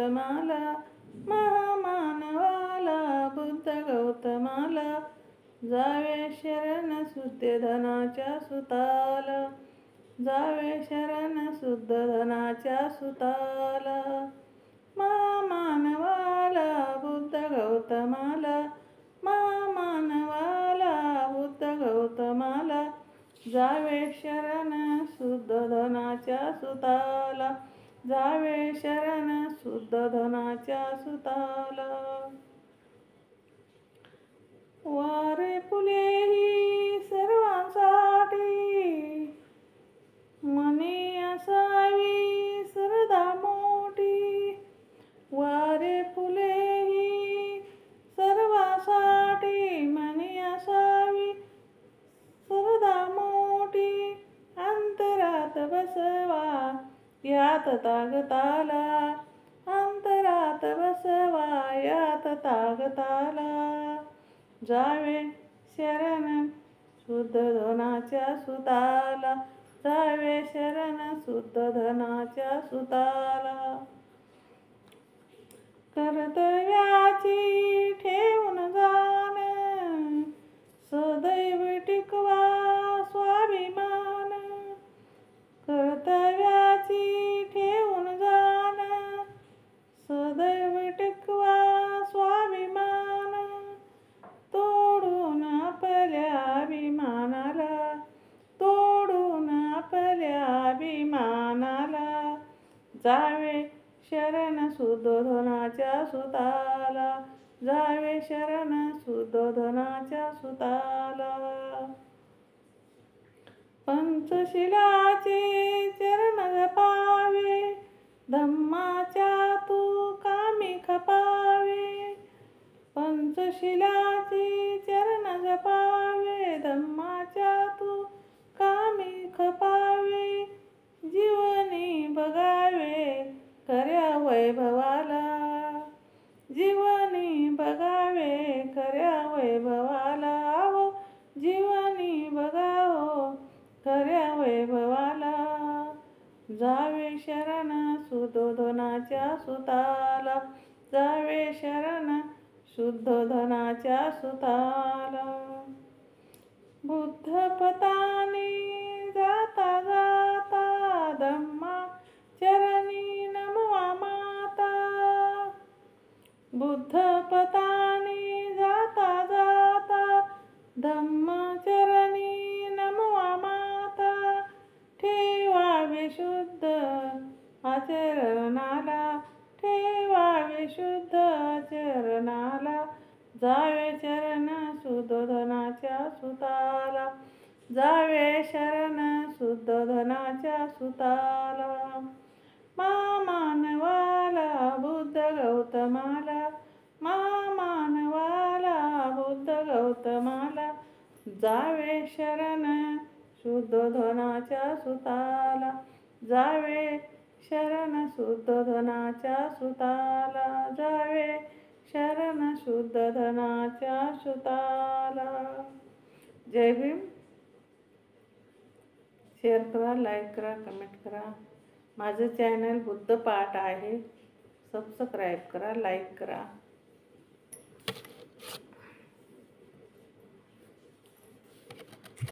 गौतमाला, महामानवाला बुद्ध गौतमाला, जावे शरण शुद्ध धनाच्या सुताला, जावे शरण शुद्ध धनाच्या सुताला. महामानवाला बुद्ध गौतमाला, महामानवाला बुद्ध गौतमाला, जावे शरण शुद्ध धनाच्या सुताला, जावे शरण शुद्ध धनाच्या सुताला. वारे फुले ही सर्वांसाठी, मनी असावी श्रद्धा मोठी. वारे फुले ही सर्वांसाठी, मनी असावी श्रद्धा मोठी. अंतरात बसवा यात तागताला, अंतरात बसवा यात तागताला, जावे शरण शुद्ध धनाच्या सुताला, जावे शरण शुद्ध धनाच्या सुताला. कर्तव्याची ठेवून जाण, सदैव टिकवा स्वाभिमान. कर्तव्याची ठेवून जाण, सदैव टिकवा स्वाभिमान. तोडून आपल्या अभिमानाला, तोडून आपल्या अभिमानाला, जावे शरण शुद्ध धनाच्या सुताला, जावे शरण शुद्ध धनाच्या सुताला. पंचशिलाचे चरण जपावे, धम्माच्या तू कामी खपावे. पंचशिलाचे चरण जपावे, धम्माच्या तू कामी खपावे. जीवनी बघावे खऱ्या वैभवाला, जीवनी बघावे खऱ्या वैभवाला. जीवनी बघावो खऱ्या वैभवाला, जावे शरण शुद्ध धनाच्या सुताला, जावे शरण शुद्ध धनाच्या सुताला. बुद्ध पतानी जाता जाता, धम्मा चरणी नमवा माता. बुद्ध पतानी जाता जाता, धम्म चरणी नमवा माता. ठेवावे शुद्ध आचरणाला, ठेवावे शुद्ध आचरणाला, जावे शरण शुद्ध धनाच्या सुताला, जावे शरण शुद्ध धनाच्या सुताला. महामानवाला बुद्ध गौतमाला, महामानवाला बुद्ध गौतमाला, जावे शरण शुद्ध धनाच्या सुताला, जावे शरण शुद्ध धनाच्या सुताला, जावे शरण शुद्ध धनाच्या सुताला. जय भीम. शेअर करा, लाईक करा, कमेंट करा. माझं चॅनल बुद्ध पाठ आहे. सबस्क्राईब करा, लाईक करा.